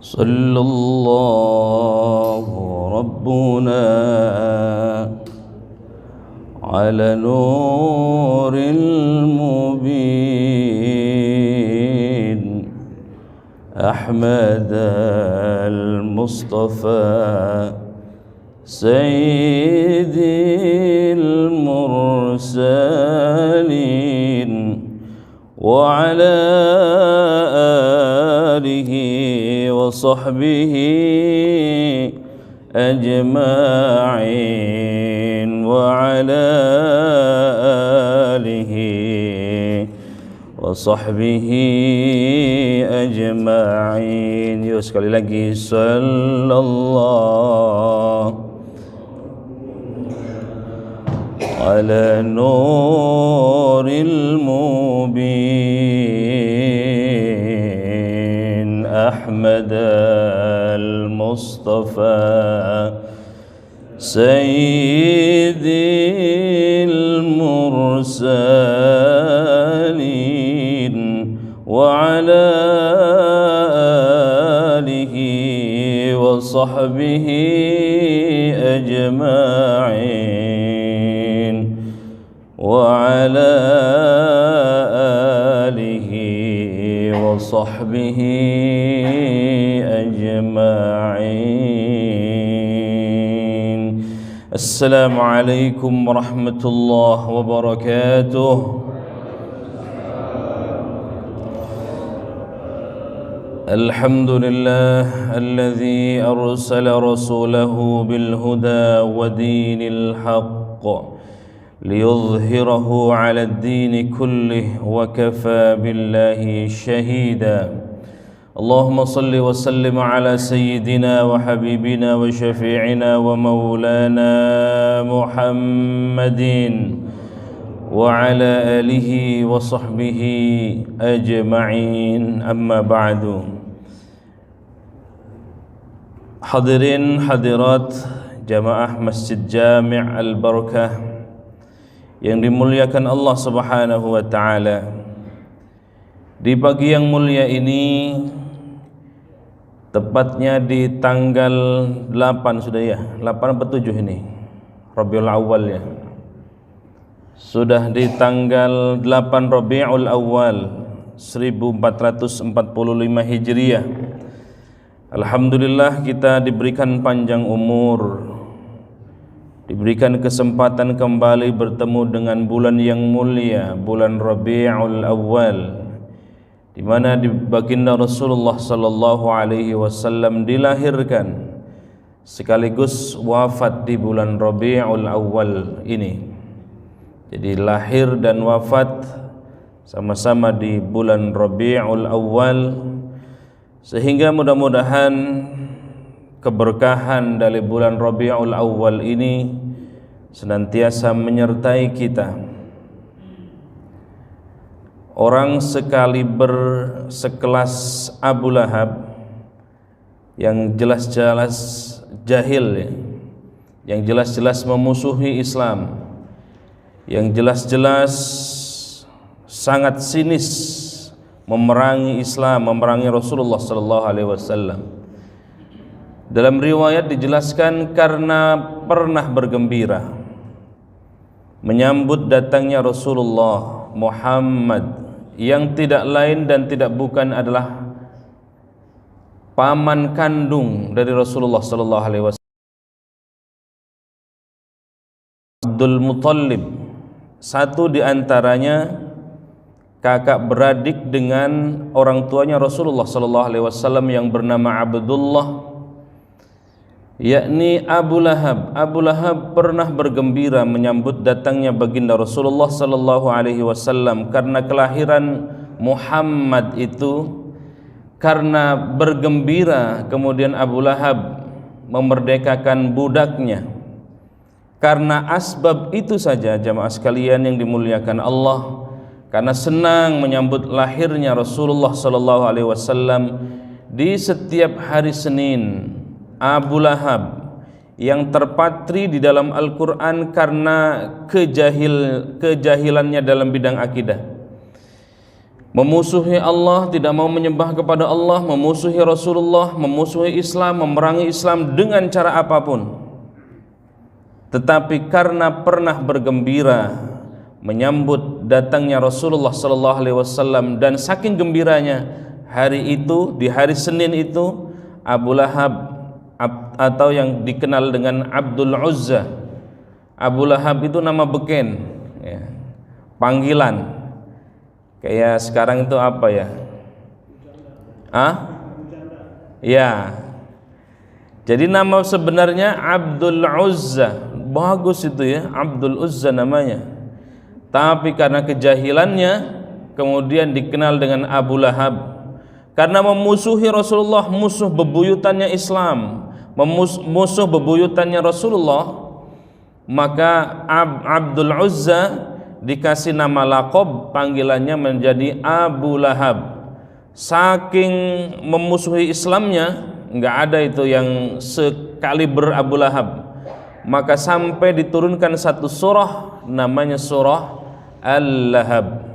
صلى الله ربنا على نور المبين أحمد المصطفى سيد المرسلين وعلى آله وصحبه أجمعين وعلى آله وصحبه أجمعين. Yuk sekali lagi, sallallahu ala nuril mubin Ahmad al-Mustafa sayyidil mursalin wa ala alihi wa sahbihi ajma'in wa ala alihi wa sahbihi ajma'in. Assalamualaikum warahmatullahi wabarakatuh. Alhamdulillah alladzi arsala rasulahu bil huda wa dinil haqq liyudhhirahu 'ala ad-din kullih wa kafa billahi shahida. Allahumma salli wa sallim ala sayyidina wa habibina wa syafi'ina wa maulana Muhammadin wa ala alihi wa sahbihi ajma'in. Amma ba'du. Hadirin hadirat jamaah Masjid Jami' Al-Barakah yang dimuliakan Allah Subhanahu wa taala. Di pagi yang mulia ini, tepatnya di tanggal 8 sudah ya, 8 atau 7 ini Rabiul Awal ya. Sudah di tanggal 8 Rabiul Awal 1445 Hijriah. Alhamdulillah kita diberikan panjang umur, diberikan kesempatan kembali bertemu dengan bulan yang mulia, bulan Rabiul Awal, di mana baginda Rasulullah sallallahu alaihi wasallam dilahirkan sekaligus wafat di bulan Rabiul Awal ini. Jadi lahir dan wafat sama-sama di bulan Rabiul Awal, sehingga mudah-mudahan keberkahan dari bulan Rabiul Awal ini senantiasa menyertai kita. Orang sekaliber sekelas Abu Lahab yang jelas-jelas jahil ya, yang jelas-jelas memusuhi Islam, yang jelas-jelas sangat sinis memerangi Islam, memerangi Rasulullah sallallahu alaihi wasallam. Dalam riwayat dijelaskan karena pernah bergembira menyambut datangnya Rasulullah Muhammad yang tidak lain dan tidak bukan adalah paman kandung dari Rasulullah sallallahu alaihi wasallam, Abdul Muttalib, satu di antaranya kakak beradik dengan orang tuanya Rasulullah sallallahu alaihi wasallam yang bernama Abdullah, yakni Abu Lahab. Abu Lahab pernah bergembira menyambut datangnya baginda Rasulullah sallallahu alaihi wasallam karena kelahiran Muhammad itu. Karena bergembira kemudian Abu Lahab memerdekakan budaknya. Karena asbab itu saja jamaah sekalian yang dimuliakan Allah, karena senang menyambut lahirnya Rasulullah sallallahu alaihi wasallam di setiap hari Senin, Abu Lahab yang terpatri di dalam Al-Quran karena kejahilannya dalam bidang akidah, memusuhi Allah, tidak mau menyembah kepada Allah, memusuhi Rasulullah, memusuhi Islam, memerangi Islam dengan cara apapun. Tetapi karena pernah bergembira menyambut datangnya Rasulullah sallallahu alaihi wasallam, dan saking gembiranya hari itu, di hari Senin itu, Abu Lahab atau yang dikenal dengan Abdul Uzza. Abu Lahab itu nama beken, ya, panggilan. Kayak sekarang itu apa ya? Ya. Jadi nama sebenarnya Abdul Uzza. Bagus itu ya, Abdul Uzza namanya. Tapi karena kejahilannya kemudian dikenal dengan Abu Lahab. Karena memusuhi Rasulullah, musuh bebuyutannya Islam, musuh bebuyutannya Rasulullah, maka Abdul Uzza dikasih nama laqab, panggilannya menjadi Abu Lahab. Saking memusuhi Islamnya, nggak ada itu yang sekaliber Abu Lahab. Maka sampai diturunkan satu surah namanya surah Al-Lahab.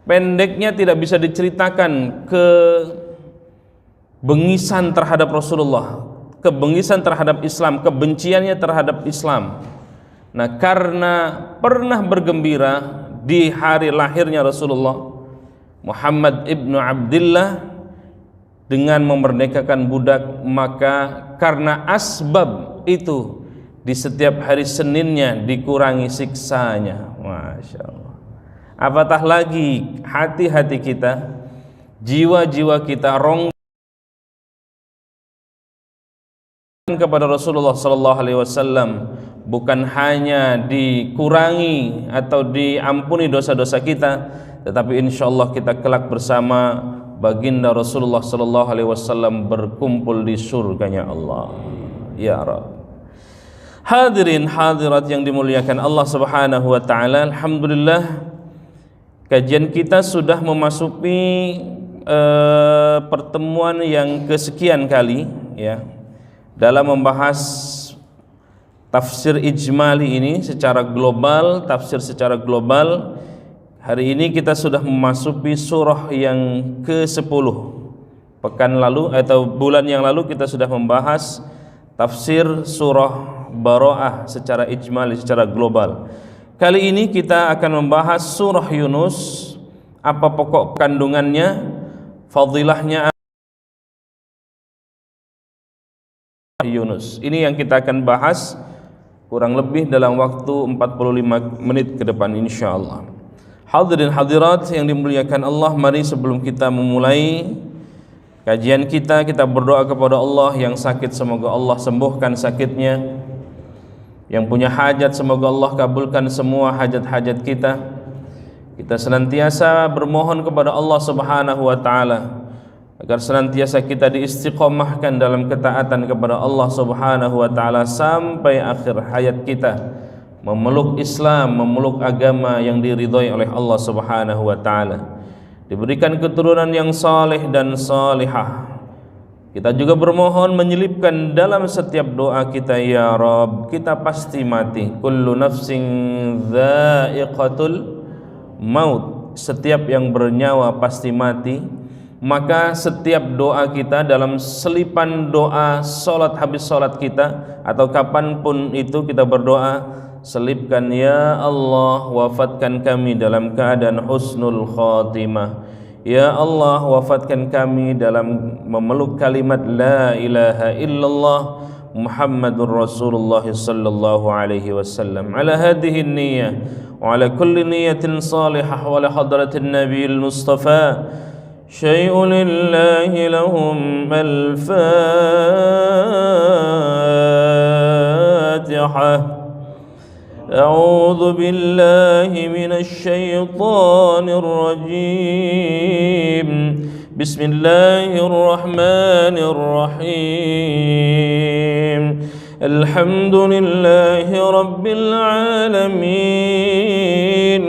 Pendeknya tidak bisa diceritakan kebengisan terhadap Rasulullah, kebengisan terhadap Islam, kebenciannya terhadap Islam. Nah, karena pernah bergembira di hari lahirnya Rasulullah Muhammad ibnu Abdillah dengan memerdekakan budak, maka karena asbab itu di setiap hari Seninnya dikurangi siksanya. Masya Allah. Apatah lagi hati-hati kita, jiwa-jiwa kita rong kepada Rasulullah sallallahu alaihi wasallam, bukan hanya dikurangi atau diampuni dosa-dosa kita, tetapi insyaallah kita kelak bersama baginda Rasulullah sallallahu alaihi wasallam berkumpul di surganya Allah. Ya Rabb. Hadirin hadirat yang dimuliakan Allah Subhanahu wa taala, alhamdulillah kajian kita sudah memasuki pertemuan yang kesekian kali ya, dalam membahas tafsir ijmali ini secara global, tafsir secara global. Hari ini kita sudah memasuki surah yang ke-10. Pekan lalu atau bulan yang lalu kita sudah membahas tafsir surah Bara'ah secara ijmali, secara global. Kali ini kita akan membahas surah Yunus, apa pokok kandungannya, fadilahnya Yunus. Ini yang kita akan bahas kurang lebih dalam waktu 45 menit ke depan insyaallah. Hadirin hadirat yang dimuliakan Allah, mari sebelum kita memulai kajian kita berdoa kepada Allah. Yang sakit semoga Allah sembuhkan sakitnya, yang punya hajat semoga Allah kabulkan semua hajat-hajat kita. Kita senantiasa bermohon kepada Allah Subhanahu wa taala agar senantiasa kita diistiqomahkan dalam ketaatan kepada Allah Subhanahu wa taala sampai akhir hayat kita, memeluk Islam, memeluk agama yang diridhai oleh Allah Subhanahu wa taala, diberikan keturunan yang saleh dan salihah. Kita juga bermohon menyelipkan dalam setiap doa kita, ya Rabb, kita pasti mati. Kullu nafsin dha'iqatul maut, setiap yang bernyawa pasti mati. Maka setiap doa kita dalam selipan doa salat, habis salat kita atau kapanpun itu kita berdoa, selipkan, ya Allah wafatkan kami dalam keadaan husnul khatimah. Ya Allah wafatkan kami dalam memeluk kalimat la ilaha illallah Muhammadur Rasulullah sallallahu alaihi wasallam. Ala hadhihi niyyah wa ala kulli niyyatin salihah wa ala hadratin nabiyil mustafa syai'un lillahi lahum al-fatihah. أعوذ بالله من الشيطان الرجيم. بسم الله الرحمن الرحيم. الحمد لله رب العالمين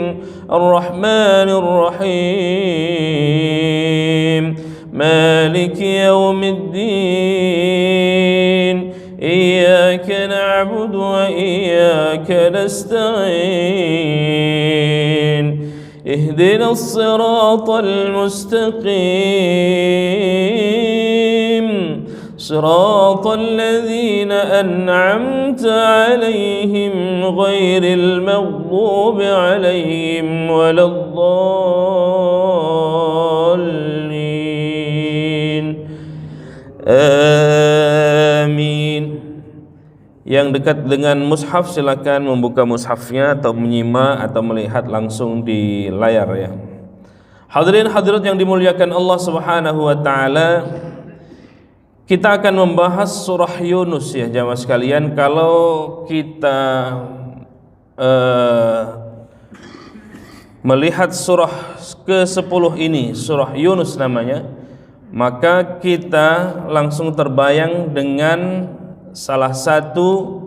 الرحمن الرحيم مالك يوم الدين إياك نعبد وإياك نستعين ihdinas siratal mustaqim siratal ladzina an'amta 'alaihim ghairil maghdubi 'alaihim waladdallin. Amin. Yang dekat dengan mushaf silakan membuka mushafnya atau menyimak atau melihat langsung di layar ya. Hadirin hadirat yang dimuliakan Allah Subhanahu wa taala, kita akan membahas surah Yunus ya jamaah sekalian. Kalau kita melihat surah ke-10 ini, surah Yunus namanya, maka kita langsung terbayang dengan salah satu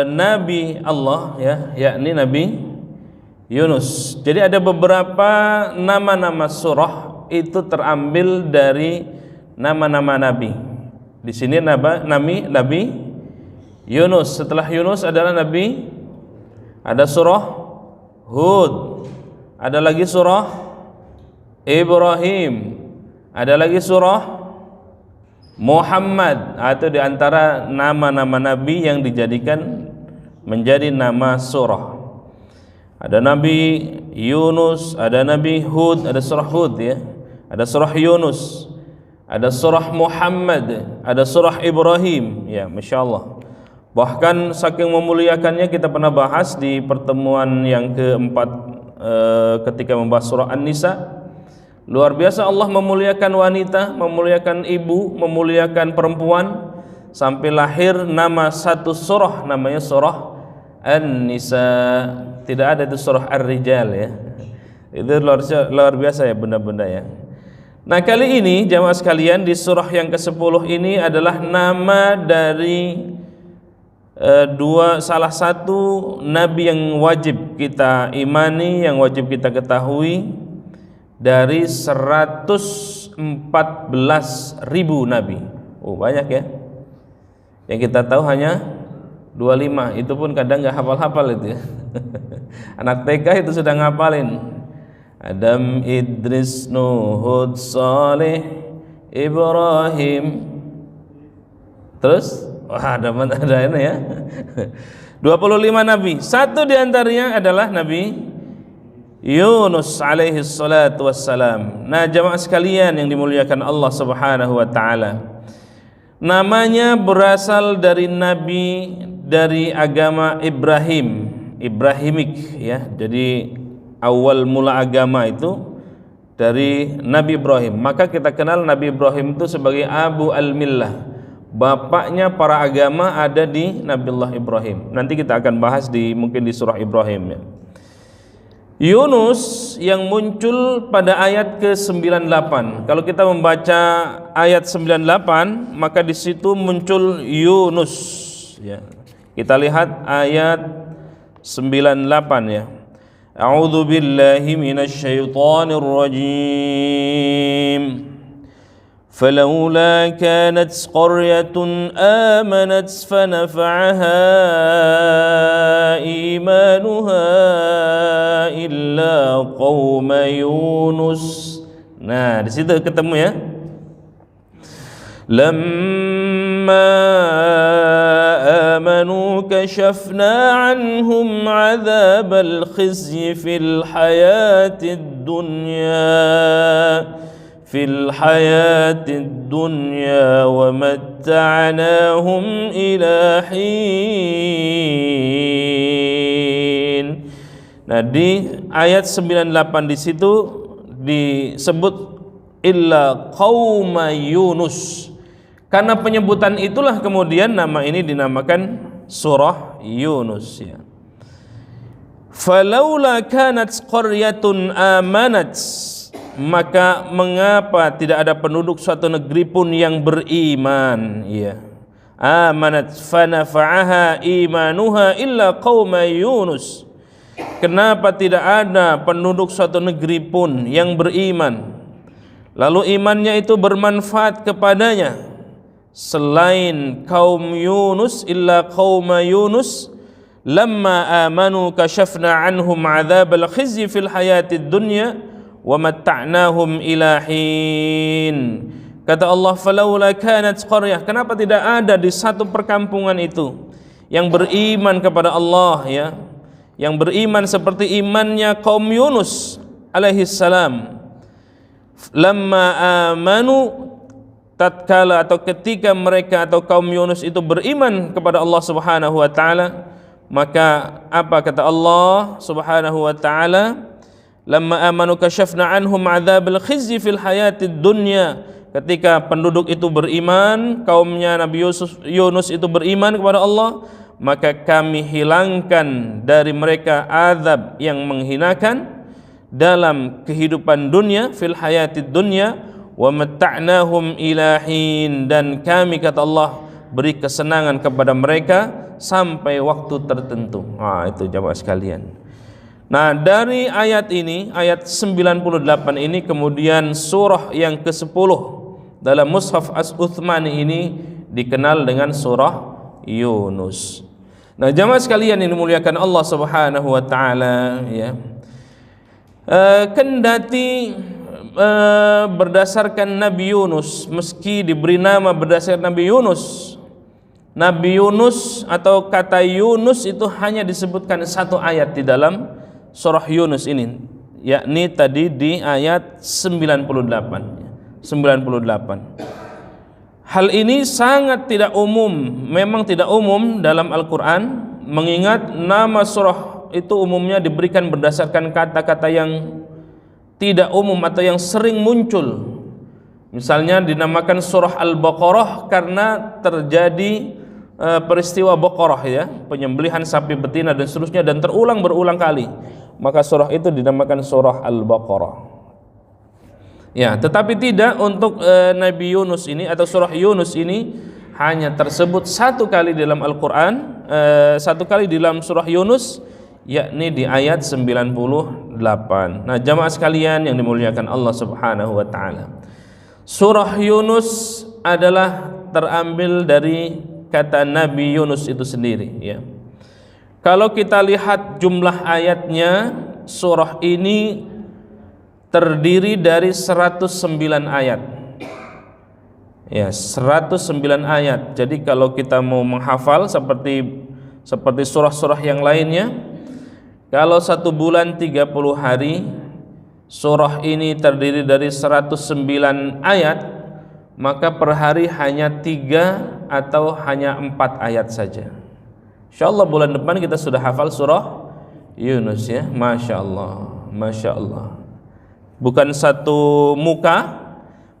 Nabi Allah ya, yakni Nabi Yunus. Jadi ada beberapa nama-nama surah itu terambil dari nama-nama Nabi. Di sini Nabi Yunus. Setelah Yunus adalah Nabi, ada surah Hud, ada lagi surah Ibrahim, ada lagi surah Muhammad. Atau di antara nama-nama Nabi yang dijadikan menjadi nama surah. Ada Nabi Yunus, ada Nabi Hud, ada surah Hud ya, ada surah Yunus, ada surah Muhammad, ada surah Ibrahim ya, Masya Allah. Bahkan saking memuliakannya kita pernah bahas di pertemuan yang keempat ketika membahas surah An-Nisa. Luar biasa Allah memuliakan wanita, memuliakan ibu, memuliakan perempuan, sampai lahir nama satu surah namanya surah An-Nisa. Tidak ada itu surah Ar-Rijal ya. Itu luar biasa ya benda-benda ya. Nah kali ini jamaah sekalian, di surah yang ke-10 ini adalah nama dari salah satu nabi yang wajib kita imani, yang wajib kita ketahui dari 114.000 nabi. Oh banyak ya. Yang kita tahu hanya 25, itu pun kadang nggak hafal-hafal itu ya. Anak TK itu sudah ngapalin. Adam, Idris, Nuh, Hud, Saleh, Ibrahim. Terus wah ada ini ya. 25 nabi. Satu di antaranya adalah Nabi Yunus alaihi salatu wassalam. Nah jamaah sekalian yang dimuliakan Allah Subhanahu wa taala, namanya berasal dari nabi dari agama Ibrahimik ya. Jadi awal mula agama itu dari Nabi Ibrahim. Maka kita kenal Nabi Ibrahim itu sebagai Abu al-Millah, bapaknya para agama ada di Nabiullah Ibrahim. Nanti kita akan bahas mungkin di surah Ibrahim ya. Yunus yang muncul pada ayat ke-98. Kalau kita membaca ayat 98, maka di situ muncul Yunus ya. Kita lihat ayat 98 ya. A'udzu billahi minasy syaithanir rajim. فلولا كانت قرية آمنت فنفعها إيمانها إلا قوم يونس. Nah, di situ ketemu ya. لما آمنوا كشفنا عنهم عذاب الخزي في الحياة الدنيا ومتعناهم إلى حين. Nah di ayat 98 di situ disebut illa qauma Yunus. Karena penyebutan itulah kemudian nama ini dinamakan surah Yunus ya. Falaula kanat qaryatun amanat, maka mengapa tidak ada penduduk suatu negeri pun yang beriman ya. Amanat fanafa'aha imanuha illa qauma Yunus. Kenapa tidak ada penduduk suatu negeri pun yang beriman lalu imannya itu bermanfaat kepadanya selain kaum Yunus, illa qauma Yunus, lamma amanu kashafna anhum adzabal khizyi fil hayatid dunya wa matta'nahum ila hin. Kata Allah, falaula kanat qaryah, kenapa tidak ada di satu perkampungan itu yang beriman kepada Allah, ya, yang beriman seperti imannya kaum Yunus alaihi salam. Lamma amanu, tatkala atau ketika mereka atau kaum Yunus itu beriman kepada Allah Subhanahu wa taala, maka apa kata Allah Subhanahu wa taala? Lamma amanu kashafna anhum adzabal khizyi fil hayatid dunya. Ketika penduduk itu beriman, kaumnya Nabi Yunus itu beriman kepada Allah, maka kami hilangkan dari mereka azab yang menghinakan dalam kehidupan dunia, fil hayatid dunya, wa matta'nahum ila hin, dan kami, kata Allah, beri kesenangan kepada mereka sampai waktu tertentu. Itu jamaah sekalian. Nah, dari ayat ini, ayat 98 ini, kemudian surah yang ke-10 dalam Mushaf As-Uthmani ini dikenal dengan surah Yunus. Nah, jamaah sekalian yang dimuliakan Allah Subhanahu wa taala, ya. Kendati berdasarkan Nabi Yunus, meski diberi nama berdasarkan Nabi Yunus, Nabi Yunus atau kata Yunus itu hanya disebutkan satu ayat di dalam surah Yunus ini, yakni tadi di ayat 98. Hal ini sangat tidak umum, memang tidak umum dalam Al-Quran, mengingat nama surah itu umumnya diberikan berdasarkan kata-kata yang tidak umum atau yang sering muncul. Misalnya dinamakan surah Al-Baqarah karena terjadi peristiwa Baqarah, ya, penyembelihan sapi betina dan seterusnya, dan berulang kali, maka surah itu dinamakan surah Al-Baqarah. Ya, tetapi tidak untuk Nabi Yunus ini atau surah Yunus ini hanya tersebut satu kali dalam Al-Quran, satu kali di dalam surah Yunus, yakni di ayat 98. Nah, jamaah sekalian yang dimuliakan Allah Subhanahu wa taala, surah Yunus adalah terambil dari kata Nabi Yunus itu sendiri, ya. Kalau kita lihat jumlah ayatnya, surah ini terdiri dari 109 ayat. Ya, 109 ayat. Jadi kalau kita mau menghafal seperti surah-surah yang lainnya, kalau 1 bulan 30 hari, surah ini terdiri dari 109 ayat, maka per hari hanya 3 atau hanya 4 ayat saja. InsyaAllah bulan depan kita sudah hafal surah Yunus, ya. Masya Allah, Masya Allah. Bukan satu muka,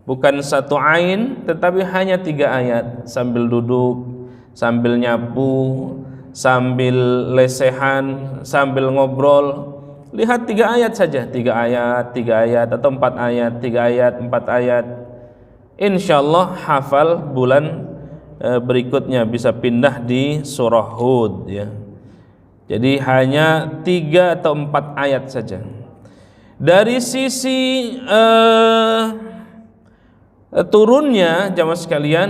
bukan satu ain, tetapi hanya 3 ayat. Sambil duduk, sambil nyapu, sambil lesehan, sambil ngobrol, lihat 3 ayat saja. 3 ayat atau 4 ayat, 3 ayat, 4 ayat. InsyaAllah hafal bulan berikutnya bisa pindah di surah Hud, ya. Jadi hanya 3 atau 4 ayat saja. Dari sisi turunnya, jamaah sekalian,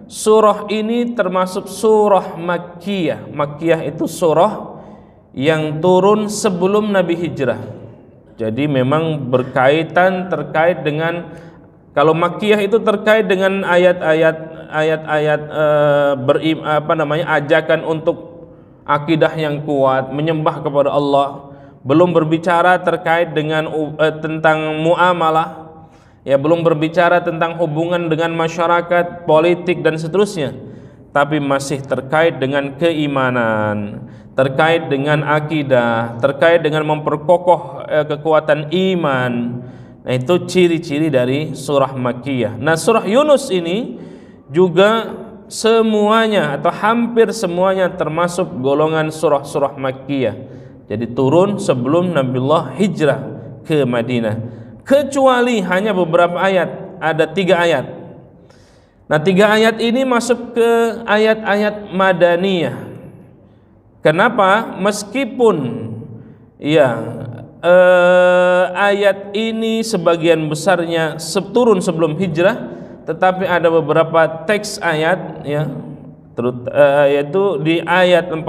surah ini termasuk surah Makkiyah. Makkiyah itu surah yang turun sebelum Nabi hijrah. Jadi memang terkait dengan, kalau Makkiyah itu terkait dengan ayat-ayat ajakan untuk akidah yang kuat, menyembah kepada Allah. Belum berbicara terkait dengan tentang muamalah, ya, belum berbicara tentang hubungan dengan masyarakat, politik dan seterusnya, tapi masih terkait dengan keimanan, terkait dengan akidah, terkait dengan memperkokoh kekuatan iman. Nah, itu ciri-ciri dari surah Makkiyah. Nah, surah Yunus ini juga semuanya atau hampir semuanya termasuk golongan surah-surah Makkiyah. Jadi turun sebelum Nabiullah hijrah ke Madinah, kecuali hanya beberapa ayat, ada 3 ayat. Nah, 3 ayat ini masuk ke ayat-ayat Madaniyah. Kenapa? Meskipun ayat ini sebagian besarnya turun sebelum hijrah, tetapi ada beberapa teks ayat, ya, yaitu di ayat 40,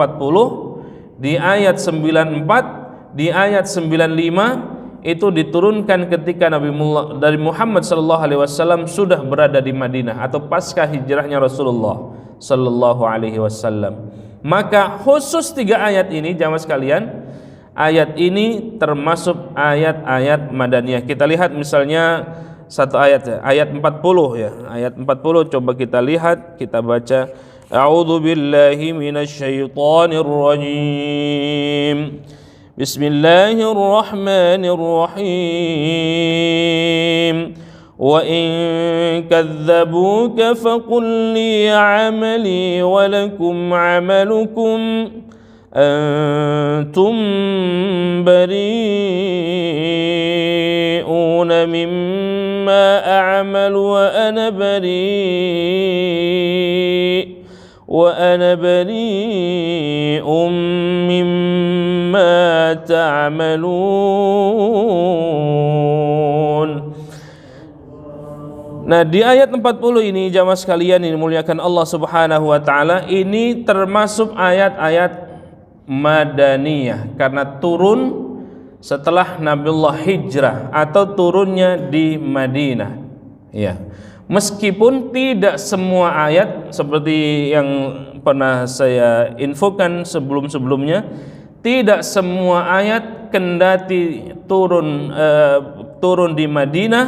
di ayat 94, di ayat 95 itu diturunkan ketika dari Muhammad sallallahu alaihi wasallam sudah berada di Madinah atau pasca hijrahnya Rasulullah sallallahu alaihi wasallam. Maka khusus 3 ayat ini jamaah sekalian, ayat ini termasuk ayat-ayat madaniyah. Kita lihat misalnya satu ayat ya, ayat 40 ya. Ayat 40 coba kita lihat, kita baca. A'udzu billahi minasyaitonir rajim. Bismillahirrahmanirrahim. وَإِن كَذَّبُوكَ فَقُلْ لِي عَمَلِي وَلَكُمْ عَمَلُكُمْ أَنْتُمْ بَرِيئُونَ مِمَّا أَعْمَلُ وَأَنَا بَرِيءٌ مِمَّا تَعْمَلُونَ. Nah, di ayat 40 ini jamaah sekalian ini dimuliakan Allah Subhanahu wa taala, ini termasuk ayat-ayat madaniyah karena turun setelah Nabiullah hijrah atau turunnya di Madinah. Ya. Meskipun tidak semua ayat seperti yang pernah saya infokan sebelum-sebelumnya, tidak semua ayat kendati turun di Madinah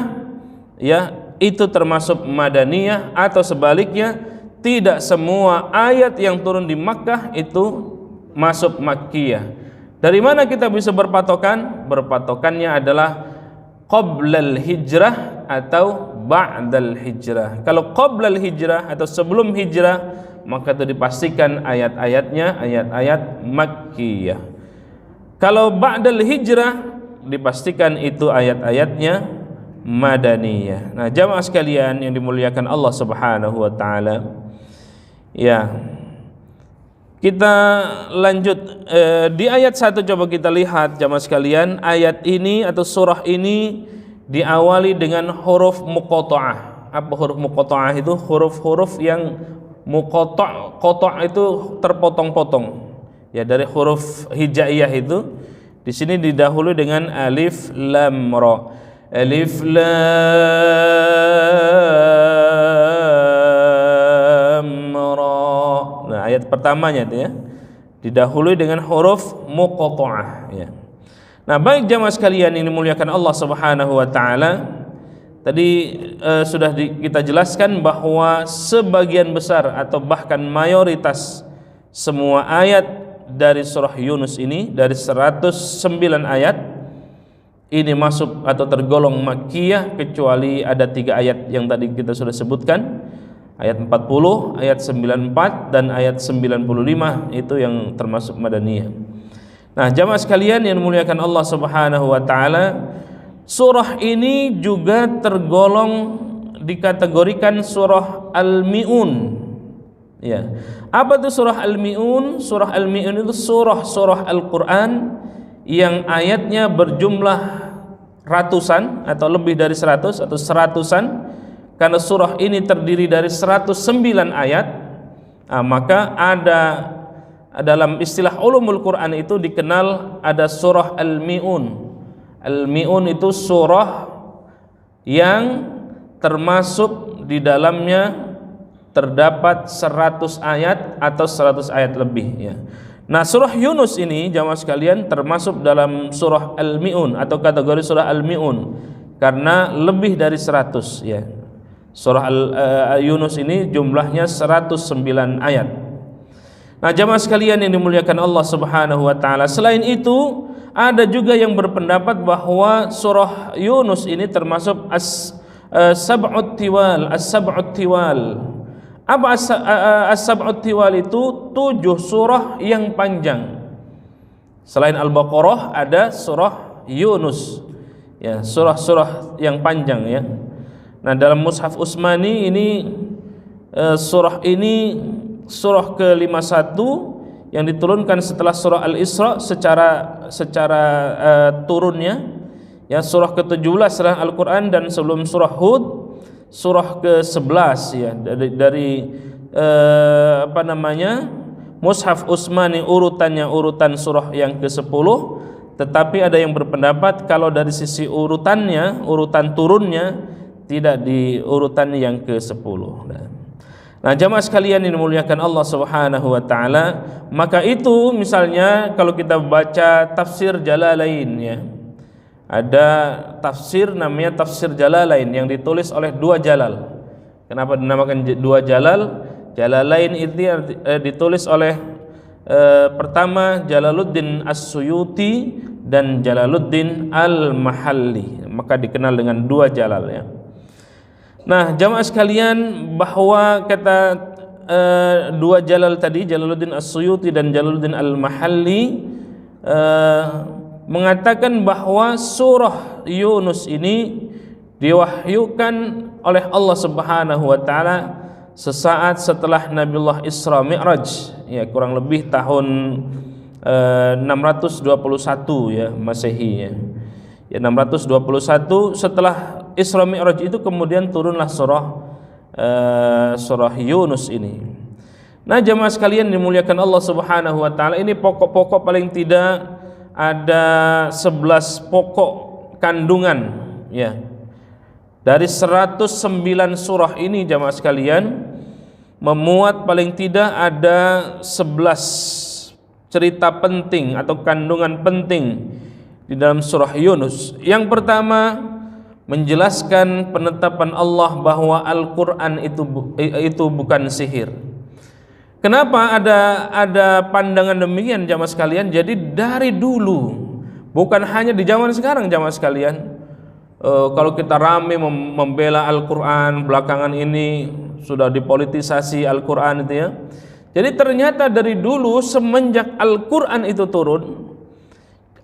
ya itu termasuk madaniyah, atau sebaliknya tidak semua ayat yang turun di Makkah itu masuk Makkiyah. Dari mana kita bisa berpatokan? Berpatokannya adalah qoblal hijrah atau ba'dal hijrah. Kalau qoblal hijrah atau sebelum hijrah, maka itu dipastikan ayat-ayatnya ayat-ayat Makkiyah. Kalau ba'dal hijrah, dipastikan itu ayat-ayatnya madaniyah. Nah, jamaah sekalian yang dimuliakan Allah Subhanahu wa taala. Ya. Kita lanjut di ayat 1, coba kita lihat jamaah sekalian, ayat ini atau surah ini diawali dengan huruf muqatta'ah. Apa huruf muqatta'ah itu? Huruf-huruf yang qata' itu terpotong-potong. Ya, dari huruf hijaiyah itu di sini didahului dengan alif lam ra. Alif lam ra. Nah, ayat pertamanya itu ya didahului dengan huruf muqatta'ah ya. Nah, baik jamaah sekalian ini dimuliakan Allah Subhanahu wa taala. Tadi sudah kita jelaskan bahwa sebagian besar atau bahkan mayoritas semua ayat dari surah Yunus ini, dari 109 ayat ini masuk atau tergolong Makkiyah, kecuali ada 3 ayat yang tadi kita sudah sebutkan, ayat 40, ayat 94 dan ayat 95 itu yang termasuk madaniyah. Nah, jamaah sekalian yang dimuliakan Allah Subhanahu wa taala, surah ini juga tergolong dikategorikan surah Al-Mi'un. Ya. Apa itu surah Al-Mi'un? Surah Al-Mi'un itu surah Al-Qur'an yang ayatnya berjumlah ratusan atau lebih dari 100 atau seratusan. Karena surah ini terdiri dari 109 ayat, maka ada dalam istilah ulumul Quran itu dikenal ada surah Al-Mi'un. Al-Mi'un itu surah yang termasuk di dalamnya terdapat 100 ayat atau 100 ayat lebih ya. Nah, surah Yunus ini jamaah sekalian termasuk dalam surah Al-Mi'un atau kategori surah Al-Mi'un karena lebih dari 100 ya. Surah Yunus ini jumlahnya 109 ayat. Nah, jamaah sekalian yang dimuliakan Allah Subhanahu wa taala, selain itu ada juga yang berpendapat bahwa surah Yunus ini termasuk as-sab'ut tiwal. Apa as-sab'ut tiwal itu? 7 surah yang panjang. Selain Al-Baqarah ada surah Yunus. Ya, surah-surah yang panjang ya. Nah, dalam Mushaf Utsmani ini surah ini surah ke-51 yang diturunkan setelah surah Al-Isra secara turunnya. Ya, surah ke-17 setelah Al-Qur'an dan sebelum surah Hud surah ke-11 ya dari Mushaf Utsmani urutannya urutan surah yang ke-10, tetapi ada yang berpendapat kalau dari sisi urutannya, urutan turunnya tidak di urutan yang ke-10. Nah, jamaah sekalian yang dimuliakan Allah Subhanahu wa taala, maka itu misalnya kalau kita baca tafsir Jalalain ya. Ada tafsir namanya tafsir Jalalain yang ditulis oleh dua Jalal. Kenapa dinamakan dua Jalal? Jalalain itu ditulis oleh pertama Jalaluddin As-Suyuti dan Jalaluddin Al-Mahalli, maka dikenal dengan dua Jalal ya. Nah, jamaah sekalian, bahwa kata dua Jalal tadi, Jalaluddin As-Suyuti dan Jalaluddin Al-Mahalli, mengatakan bahwa surah Yunus ini diwahyukan oleh Allah Subhanahu wa taala sesaat setelah Nabiullah Isra Mi'raj, ya kurang lebih tahun 621 ya Masehi ya. Ya 621 setelah Isra Mi'raj itu kemudian turunlah surah Yunus ini. Nah, jemaah sekalian dimuliakan Allah Subhanahu wa taala, ini pokok-pokok paling tidak ada 11 pokok kandungan ya. Dari 109 surah ini jemaah sekalian memuat paling tidak ada 11 cerita penting atau kandungan penting di dalam surah Yunus. Yang pertama, menjelaskan penetapan Allah bahwa Al-Quran itu bukan sihir. Kenapa ada pandangan demikian jamaah sekalian? Jadi dari dulu, bukan hanya di zaman sekarang jamaah sekalian, kalau kita rame membela Al-Quran, belakangan ini sudah dipolitisasi Al-Quran itu ya. Jadi ternyata dari dulu semenjak Al-Quran itu turun,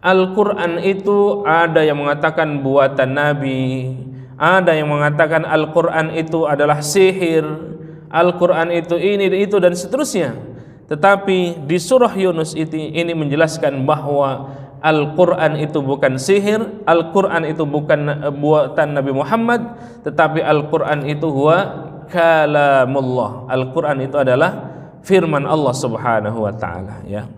Al-Quran itu ada yang mengatakan buatan Nabi, ada yang mengatakan Al-Quran itu adalah sihir, Al-Quran itu ini, itu dan seterusnya. Tetapi di surah Yunus ini menjelaskan bahwa Al-Quran itu bukan sihir, Al-Quran itu bukan buatan Nabi Muhammad, tetapi Al-Quran itu huwa kalamullah. Al-Quran itu adalah firman Allah Subhanahu wa ta'ala ya.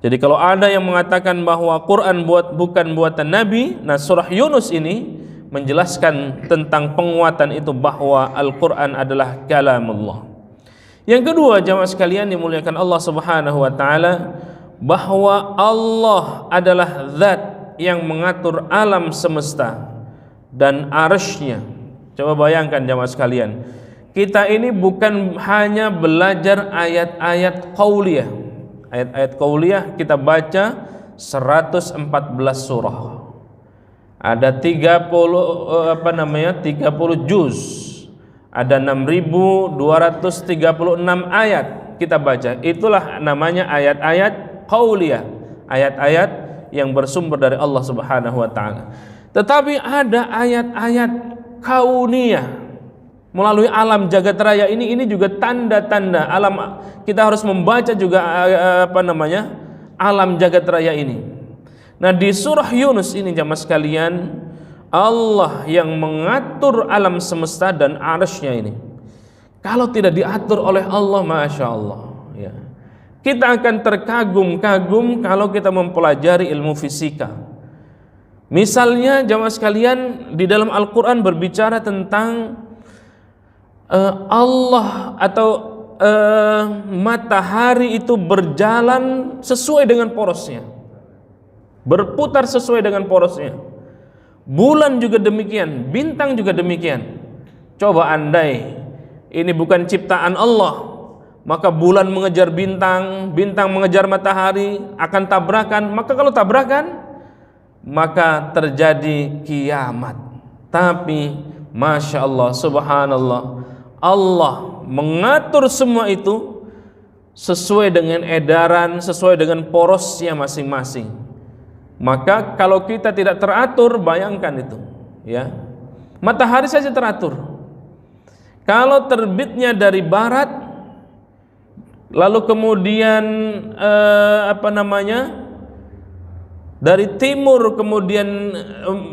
Jadi kalau ada yang mengatakan bahwa Quran bukan buatan Nabi, nah surah Yunus ini menjelaskan tentang penguatan itu bahwa Al-Quran adalah kalamullah. Yang kedua jamaah sekalian dimuliakan Allah Subhanahu wa ta'ala, bahwa Allah adalah zat yang mengatur alam semesta dan arsy-Nya. Coba bayangkan jamaah sekalian, kita ini bukan hanya belajar ayat-ayat qauliyah. Ayat-ayat qauliyah kita baca 114 surah. Ada 30 juz. Ada 6.236 ayat kita baca. Itulah namanya ayat-ayat qauliyah, ayat-ayat yang bersumber dari Allah Subhanahu wa taala. Tetapi ada ayat-ayat kauniyah melalui alam jagat raya ini juga tanda-tanda alam. Kita harus membaca juga alam jagat raya ini. Nah, di surah Yunus ini jamaah sekalian, Allah yang mengatur alam semesta dan arsy-Nya ini. Kalau tidak diatur oleh Allah, masya Allah ya, kita akan terkagum-kagum kalau kita mempelajari ilmu fisika. Misalnya jamaah sekalian, di dalam Al-Quran berbicara tentang Allah atau matahari itu berjalan sesuai dengan porosnya, berputar sesuai dengan porosnya. Bulan juga demikian, bintang juga demikian. Coba andai ini bukan ciptaan Allah, maka bulan mengejar bintang, bintang mengejar matahari, akan tabrakan. Maka kalau tabrakan, maka terjadi kiamat. Tapi masya Allah, subhanallah, Allah mengatur semua itu sesuai dengan edaran, sesuai dengan porosnya masing-masing. Maka kalau kita tidak teratur, bayangkan itu ya, matahari saja teratur. Kalau terbitnya dari barat, lalu kemudian dari timur, kemudian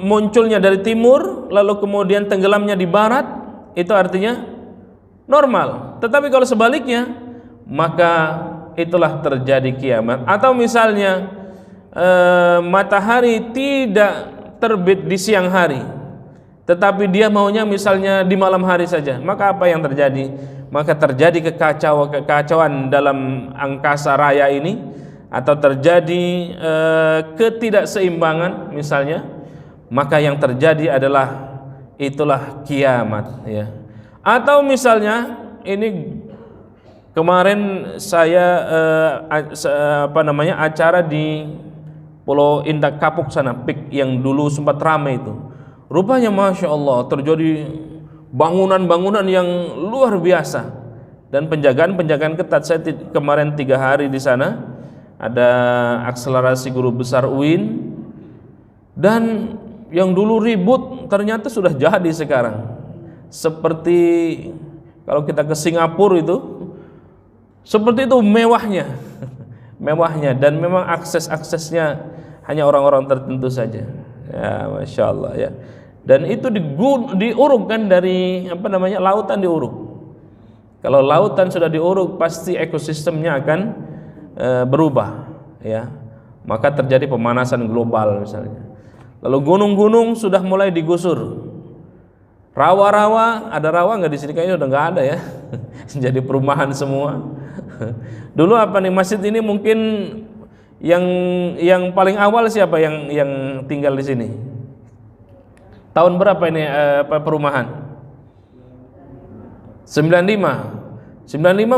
munculnya dari timur, lalu kemudian tenggelamnya di barat, itu artinya normal. Tetapi kalau sebaliknya, maka itulah terjadi kiamat. Atau misalnya matahari tidak terbit di siang hari, tetapi dia maunya misalnya di malam hari saja, maka apa yang terjadi? Maka terjadi kekacauan dalam angkasa raya ini, atau terjadi ketidakseimbangan misalnya, maka yang terjadi adalah itulah kiamat, ya. Atau misalnya ini kemarin saya acara di Pulau Indah Kapuk sana, PIK yang dulu sempat ramai itu. Rupanya Masya Allah terjadi bangunan-bangunan yang luar biasa dan penjagaan ketat. Saya kemarin 3 hari di sana, ada akselerasi guru besar UIN, dan yang dulu ribut ternyata sudah jadi sekarang. Seperti kalau kita ke Singapura itu, seperti itu mewahnya, dan memang aksesnya hanya orang-orang tertentu saja. Ya, Masya Allah, ya. Dan itu diuruk kan dari lautan diuruk. Kalau lautan sudah diuruk, pasti ekosistemnya akan berubah, ya. Maka terjadi pemanasan global misalnya. Lalu gunung-gunung sudah mulai digusur. Rawa-rawa, ada rawa nggak di sini? Kayaknya udah nggak ada, ya. Jadi perumahan semua. Dulu masjid ini mungkin yang paling awal siapa yang tinggal di sini? Tahun berapa ini perumahan? 95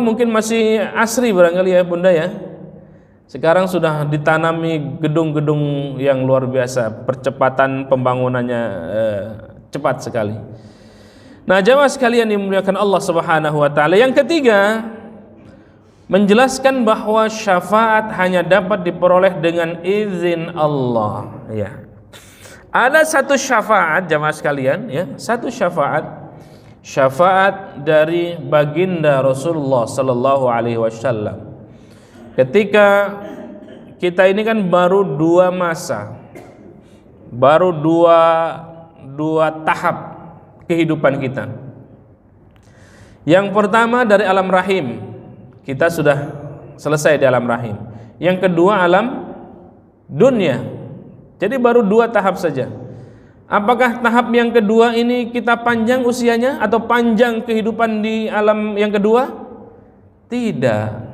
mungkin masih asri barangkali, ya Bunda, ya. Sekarang sudah ditanami gedung-gedung yang luar biasa, percepatan pembangunannya cepat sekali. Nah, jamaah sekalian dimuliakan Allah Subhanahu wa taala. Yang ketiga, menjelaskan bahwa syafaat hanya dapat diperoleh dengan izin Allah, ya. Ada satu syafaat, jamaah sekalian, ya, satu syafaat dari baginda Rasulullah sallallahu alaihi wasallam. Ketika kita ini kan baru 2 masa, baru dua tahap kehidupan kita. Yang pertama dari alam rahim, kita sudah selesai di alam rahim. Yang kedua alam dunia. Jadi baru 2 tahap saja. Apakah tahap yang kedua ini kita panjang usianya atau panjang kehidupan di alam yang kedua? Tidak.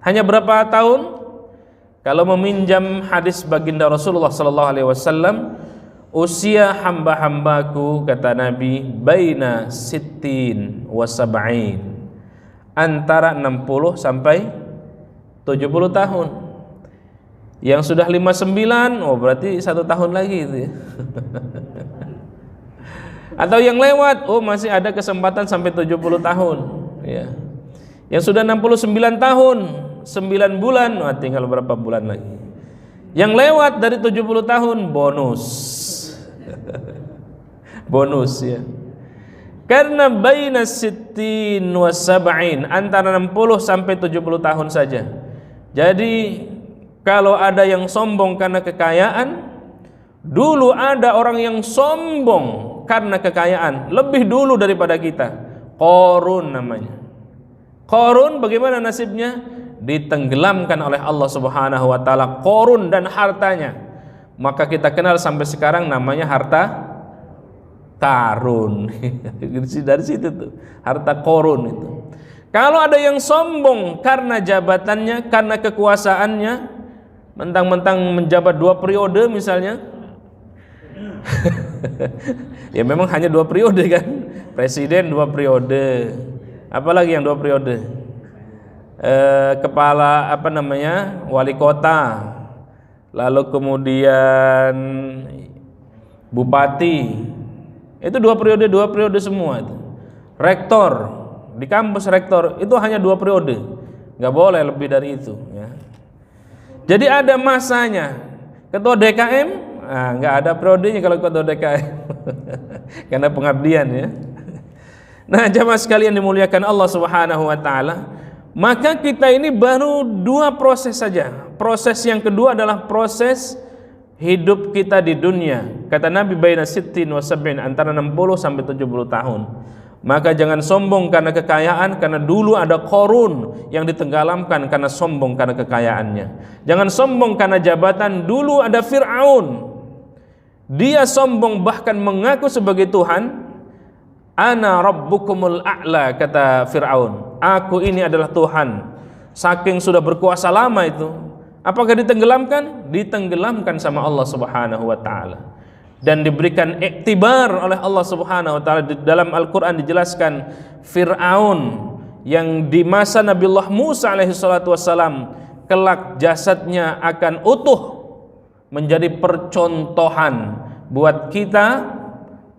Hanya berapa tahun? Kalau meminjam hadis baginda Rasulullah sallallahu alaihi wasallam, usia hamba-hambaku, kata Nabi, baina sittin wa sab'in, antara 60 sampai 70 tahun. Yang sudah 59, oh berarti 1 tahun lagi itu, ya. Atau yang lewat, oh masih ada kesempatan sampai 70 tahun, ya. Yang sudah 69 tahun, 9 bulan, wah tinggal berapa bulan lagi. Yang lewat dari 70 tahun, bonus. Bonus, ya. Karena baina sittin wa sab'in, antara 60 sampai 70 tahun saja. Jadi kalau ada yang sombong karena kekayaan, dulu ada orang yang sombong karena kekayaan lebih dulu daripada kita. Qarun namanya. Qarun bagaimana nasibnya? Ditenggelamkan oleh Allah Subhanahu wa taala Qarun dan hartanya. Maka kita kenal sampai sekarang namanya harta karun. Dari situ tuh, harta Qarun itu. Kalau ada yang sombong karena jabatannya, karena kekuasaannya, mentang-mentang menjabat 2 periode misalnya. Ya memang hanya 2 periode kan. Presiden 2 periode. Apalagi yang 2 periode? Kepala wali kota, lalu kemudian bupati, itu 2 periode semua itu. Rektor di kampus, rektor itu hanya 2 periode, nggak boleh lebih dari itu, ya. Jadi ada masanya. Ketua DKM, nggak ada periodenya kalau ketua DKM. Karena pengabdian, ya. Nah, jamaah sekalian dimuliakan Allah Subhanahu wa taala, maka kita ini baru 2 proses saja. Proses yang kedua adalah proses hidup kita di dunia. Kata Nabi baina sittin wa sab'in, antara 60 sampai 70 tahun. Maka jangan sombong karena kekayaan, karena dulu ada Qarun yang ditenggelamkan karena sombong karena kekayaannya. Jangan sombong karena jabatan, dulu ada Fir'aun. Dia sombong bahkan mengaku sebagai Tuhan. Ana rabbukumul a'la, kata Fir'aun. Aku ini adalah Tuhan. Saking sudah berkuasa lama itu. Apakah ditenggelamkan? Ditenggelamkan sama Allah Subhanahu wa taala. Dan diberikan iktibar oleh Allah Subhanahu wa taala. Di dalam Al-Qur'an dijelaskan Fir'aun yang di masa Nabiullah Musa alaihi salatu wassalam kelak jasadnya akan utuh menjadi percontohan buat kita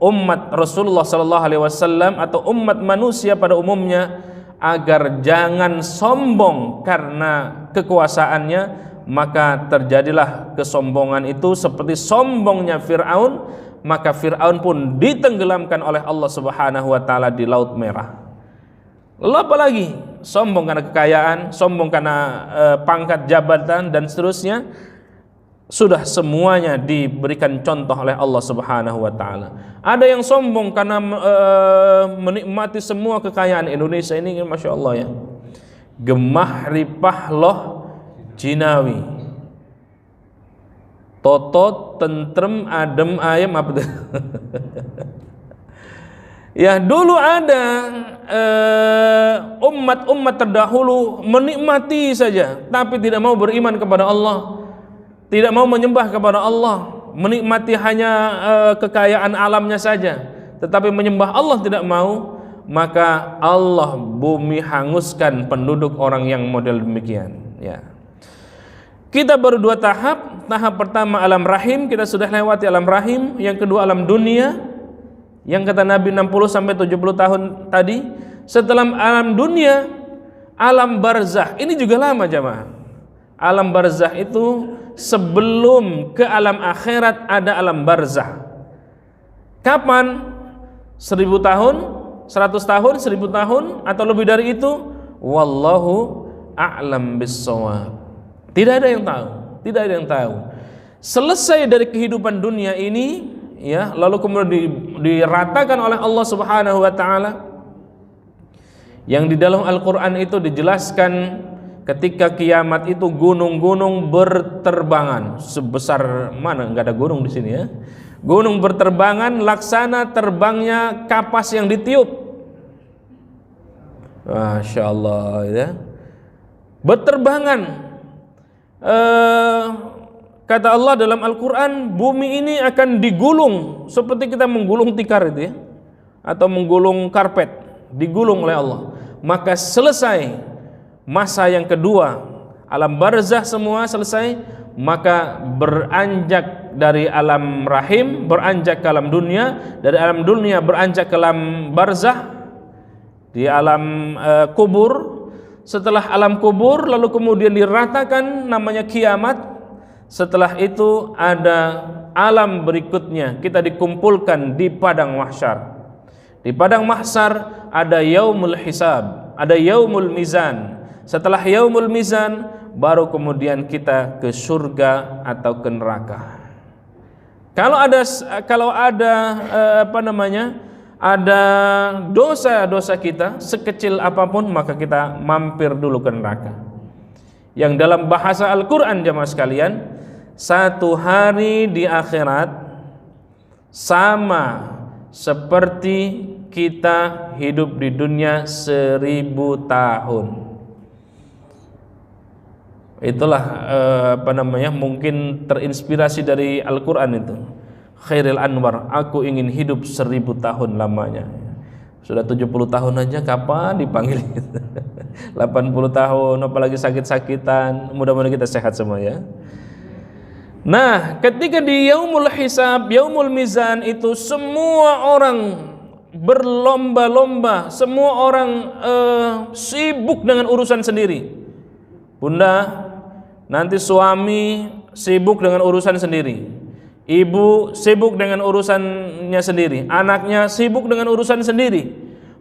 umat Rasulullah sallallahu alaihi wasallam atau umat manusia pada umumnya agar jangan sombong karena kekuasaannya. Maka terjadilah kesombongan itu seperti sombongnya Fir'aun, maka Fir'aun pun ditenggelamkan oleh Allah Subhanahu wa taala di Laut Merah. Lalu apa lagi? Sombong karena kekayaan, sombong karena pangkat jabatan dan seterusnya. Sudah semuanya diberikan contoh oleh Allah Subhanahu wa taala. Ada yang sombong karena menikmati semua kekayaan Indonesia ini, Masya Allah ya. Gemah ripah loh Cinawi, totot, tentrem, adem, ayam, apa itu? Ya, dulu ada umat-umat terdahulu menikmati saja, tapi tidak mau beriman kepada Allah, tidak mau menyembah kepada Allah, menikmati hanya kekayaan alamnya saja, tetapi menyembah Allah tidak mau. Maka Allah bumi hanguskan penduduk orang yang model demikian. Ya. Kita baru 2 tahap. Tahap pertama alam rahim, kita sudah lewati alam rahim. Yang kedua alam dunia, yang kata Nabi 60-70 tahun tadi. Setelah alam dunia, alam barzah. Ini juga lama jamaah. Alam barzah itu sebelum ke alam akhirat ada alam barzah. Kapan? 1000 tahun, 100 tahun, 1000 tahun, atau lebih dari itu? Wallahu a'lam bissawab. Tidak ada yang tahu, tidak ada yang tahu. Selesai dari kehidupan dunia ini, ya, lalu kemudian diratakan oleh Allah Subhanahu wa taala. Yang di dalam Al-Qur'an itu dijelaskan ketika kiamat itu gunung-gunung berterbangan. Sebesar mana? Enggak ada gunung di sini ya. Gunung berterbangan laksana terbangnya kapas yang ditiup. Masya Allah ya. Berterbangan. Kata Allah dalam Al-Quran, bumi ini akan digulung seperti kita menggulung tikar itu ya, atau menggulung karpet, digulung oleh Allah. Maka selesai masa yang kedua, alam barzah semua selesai, maka beranjak dari alam rahim, beranjak ke alam dunia, dari alam dunia beranjak ke alam barzah, di alam kubur. Setelah alam kubur lalu kemudian diratakan namanya kiamat. Setelah itu ada alam berikutnya, kita dikumpulkan di padang mahsyar. Di padang mahsyar ada yaumul hisab, ada yaumul mizan. Setelah yaumul mizan baru kemudian kita ke surga atau ke neraka. Kalau ada ada dosa-dosa kita sekecil apapun, maka kita mampir dulu ke neraka. Yang dalam bahasa Al-Quran jamaah sekalian, 1 hari di akhirat sama seperti kita hidup di dunia 1000 tahun. Itulah mungkin terinspirasi dari Al-Quran itu. Khairil Anwar, aku ingin hidup 1000 tahun lamanya. Sudah 70 tahun aja kapan dipanggil? 80 tahun, apalagi sakit-sakitan. Mudah-mudahan kita sehat semua ya. Nah, ketika di yaumul hisab, yaumul mizan itu semua orang berlomba-lomba, semua orang sibuk dengan urusan sendiri. Bunda, nanti suami sibuk dengan urusan sendiri. Ibu sibuk dengan urusannya sendiri, anaknya sibuk dengan urusan sendiri.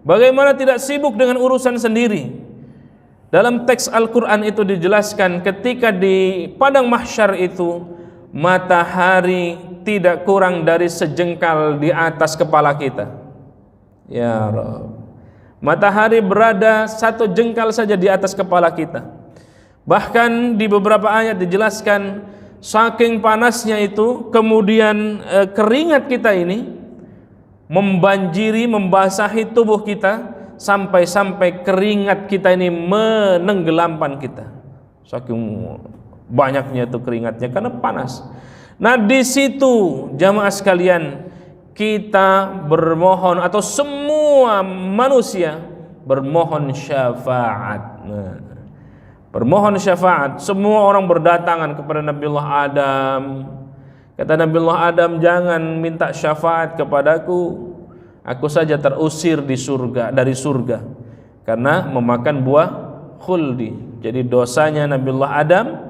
Bagaimana tidak sibuk dengan urusan sendiri? Dalam teks Al-Quran itu dijelaskan ketika di padang mahsyar itu matahari tidak kurang dari sejengkal di atas kepala kita. Ya Rabb. Matahari berada 1 jengkal saja di atas kepala kita. Bahkan di beberapa ayat dijelaskan saking panasnya itu, kemudian keringat kita ini membanjiri, membasahi tubuh kita, sampai-sampai keringat kita ini menenggelamkan kita. Saking banyaknya itu keringatnya karena panas. Nah, di situ jamaah sekalian, kita bermohon, atau semua manusia bermohon syafaat. Nah, bermohon syafaat. Semua orang berdatangan kepada Nabiullah Adam. Kata Nabiullah Adam, jangan minta syafaat kepadaku, aku saja terusir dari surga karena memakan buah khuldi. Jadi dosanya Nabiullah Adam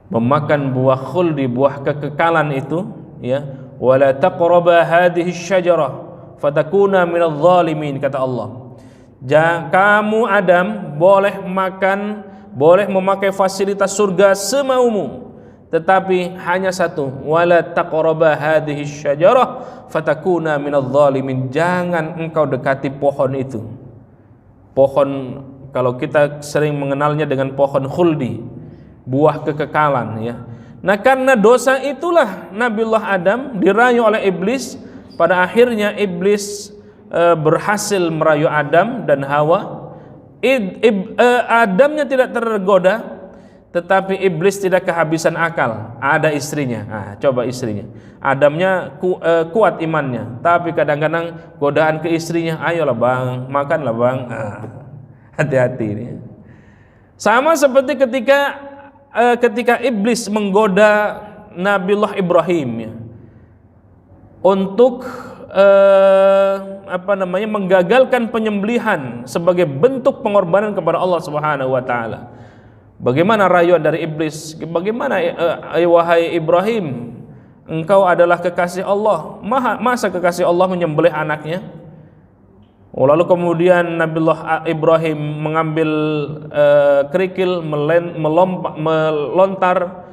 memakan buah khuldi, buah kekekalan itu, ya. Wala taqraba hadhihi syajarah fatakuna minadh dhalimin, kata Allah. Kamu Adam boleh makan, boleh memakai fasilitas surga semaumu, tetapi hanya satu, wala taqraba hadhihi syajarah fatakuna minadh dhalimin. Jangan engkau dekati pohon itu. Pohon, kalau kita sering mengenalnya dengan pohon khuldi, buah kekekalan, ya. Nah, karena dosa itulah Nabiullah Adam dirayu oleh iblis. Pada akhirnya iblis berhasil merayu Adam dan Hawa. Adamnya tidak tergoda, tetapi iblis tidak kehabisan akal. Ada istrinya. Coba istrinya. Adamnya kuat imannya, tapi kadang-kadang godaan ke istrinya, ayolah bang, makanlah bang. Hati-hati ini. Sama seperti ketika iblis menggoda Nabiullah Ibrahim, ya, untuk menggagalkan penyembelihan sebagai bentuk pengorbanan kepada Allah Subhanahu wa taala. Bagaimana rayuan dari iblis? Bagaimana wahai Ibrahim, engkau adalah kekasih Allah, masa kekasih Allah menyembelih anaknya? Lalu kemudian Nabiullah Ibrahim mengambil kerikil, melontar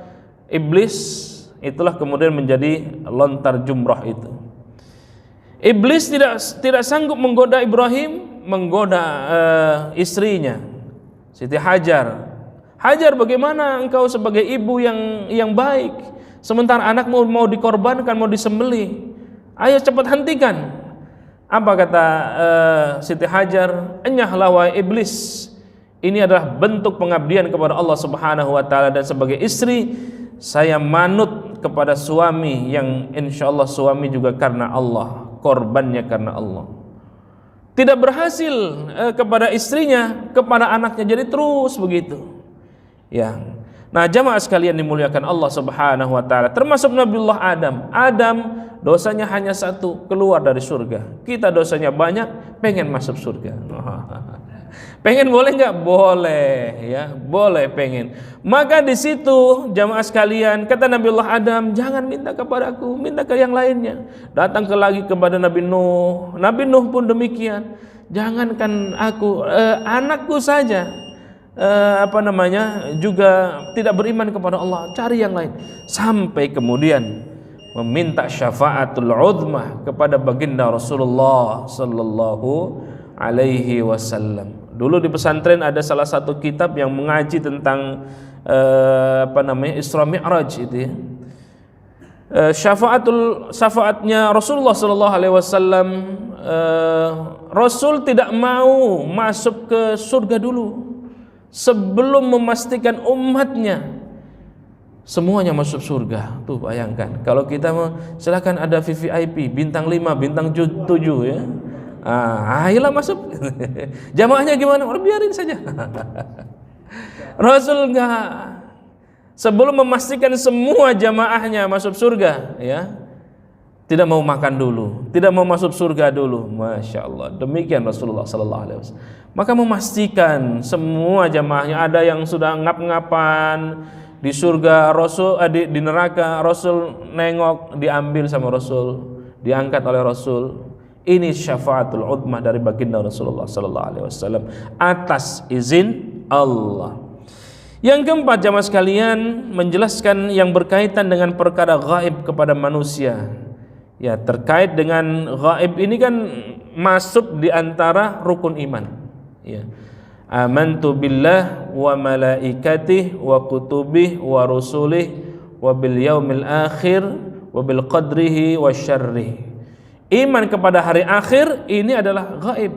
iblis. Itulah kemudian menjadi lontar jumrah itu. Iblis tidak sanggup menggoda Ibrahim, menggoda istrinya Siti Hajar. Hajar, bagaimana engkau sebagai ibu yang baik, sementara anakmu mau dikorbankan, mau disembelih? Ayo cepat hentikan. Apa kata Siti Hajar? Enyahlah wahai iblis, ini adalah bentuk pengabdian kepada Allah Subhanahu wa taala, dan sebagai istri saya manut kepada suami yang insyaallah suami juga karena Allah, korbannya karena Allah. Tidak berhasil kepada istrinya, kepada anaknya, jadi terus begitu. Ya. Nah, jamaah sekalian dimuliakan Allah Subhanahu wa taala, termasuk Nabiullah Adam. Adam dosanya hanya satu, keluar dari surga. Kita dosanya banyak, pengen masuk surga. Pengen boleh nggak? Boleh, ya, boleh pengen. Maka di situ jamaah sekalian, kata Nabiullah Adam, jangan minta kepadaku, minta ke yang lainnya. Datang lagi kepada Nabi Nuh. Nabi Nuh pun demikian. Jangankan aku, anakku saja juga tidak beriman kepada Allah, cari yang lain. Sampai kemudian meminta syafaatul uzmah kepada baginda Rasulullah sallallahu alaihi wasallam. Dulu di pesantren ada salah satu kitab yang mengaji tentang Isra Mi'raj itu, ya. Syafaatnya Rasulullah sallallahu alaihi wasallam. Rasul tidak mau masuk ke surga dulu sebelum memastikan umatnya semuanya masuk surga. Tuh bayangkan, kalau kita mau silakan ada VVIP bintang 5, bintang 7, ya. Ayolah masuk. Jamaahnya gimana? Biarin saja. Rasul enggak. Sebelum memastikan semua jamaahnya masuk surga, ya, tidak mau makan dulu, tidak mau masuk surga dulu. Masya Allah, demikian Rasulullah sallallahu alaihi wasallam. Maka memastikan semua jamaahnya. Ada yang sudah ngap-ngapan di surga, Rasul di neraka, Rasul nengok, diambil sama Rasul, diangkat oleh Rasul. Ini syafaatul uzmah dari baginda Rasulullah sallallahu alaihi wasallam atas izin Allah. Yang keempat, jamaah sekalian, menjelaskan yang berkaitan dengan perkara gaib kepada manusia. Ya, terkait dengan gaib ini kan masuk di antara rukun iman. Ya. Amantu billah wa malaikatih wa kutubih wa rusulih wa bil yaumil akhir wa bil qadrihi wa syarrih. Iman kepada hari akhir ini adalah gaib.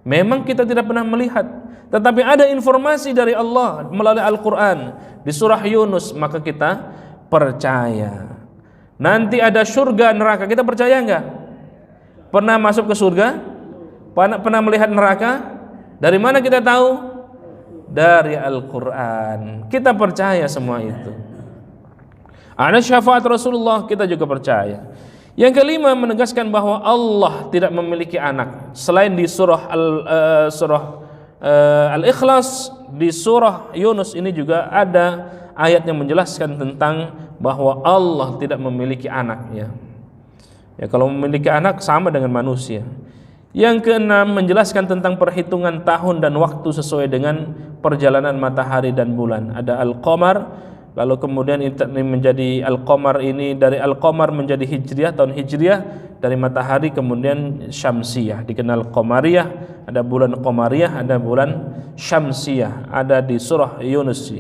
Memang kita tidak pernah melihat, tetapi ada informasi dari Allah melalui Al-Quran di surah Yunus, maka kita percaya. Nanti ada surga neraka, kita percaya enggak? Pernah masuk ke surga? Pernah melihat neraka? Dari mana kita tahu? Dari Al-Quran. Kita percaya semua itu. Ada syafaat Rasulullah, kita juga percaya. Yang kelima, menegaskan bahwa Allah tidak memiliki anak. Selain di surah Al-Ikhlas, di surah Yunus ini juga ada ayat yang menjelaskan tentang bahwa Allah tidak memiliki anak. Ya, kalau memiliki anak sama dengan manusia. Yang keenam, menjelaskan tentang perhitungan tahun dan waktu sesuai dengan perjalanan matahari dan bulan. Ada Al-Qamar, lalu kemudian ini menjadi Al-Qamar, ini dari Al-Qamar menjadi Hijriyah, tahun Hijriyah, dari matahari kemudian Syamsiyah, dikenal Qamariyah, ada bulan Qamariyah, ada bulan Syamsiyah, ada di surah Yunus.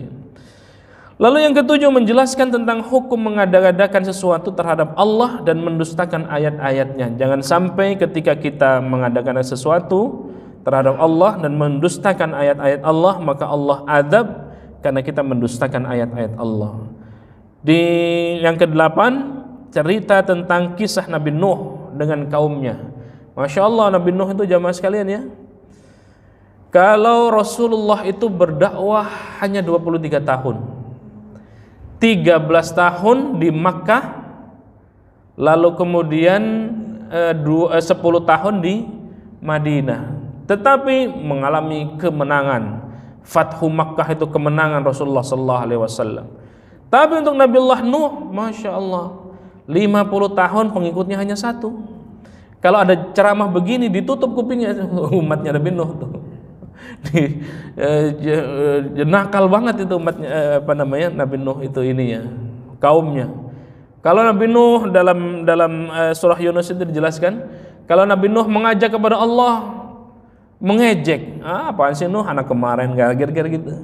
Lalu yang ketujuh, menjelaskan tentang hukum mengada-adakan sesuatu terhadap Allah dan mendustakan ayat-ayatnya. Jangan sampai ketika kita mengadakan sesuatu terhadap Allah dan mendustakan ayat-ayat Allah, maka Allah azab karena kita mendustakan ayat-ayat Allah. Di yang kedelapan, cerita tentang kisah Nabi Nuh dengan kaumnya. Masya Allah, Nabi Nuh itu jamaah sekalian ya, kalau Rasulullah itu berdakwah hanya 23 tahun, 13 tahun di Makkah, lalu kemudian 10 tahun di Madinah, tetapi mengalami kemenangan. Fathu Makkah itu kemenangan Rasulullah sallallahu alaihi wasallam. Tapi untuk Nabiullah Nuh, Masya Allah, 50 tahun pengikutnya hanya satu. Kalau ada ceramah begini ditutup kupingnya umatnya Nabi Nuh tuh. Nakal banget itu umatnya, Nabi Nuh itu ininya, kaumnya. Kalau Nabi Nuh dalam surah Yunus itu dijelaskan, kalau Nabi Nuh mengajak kepada Allah, mengejek, apaan sih Nuh, anak kemarin, gak kira-kira gitu.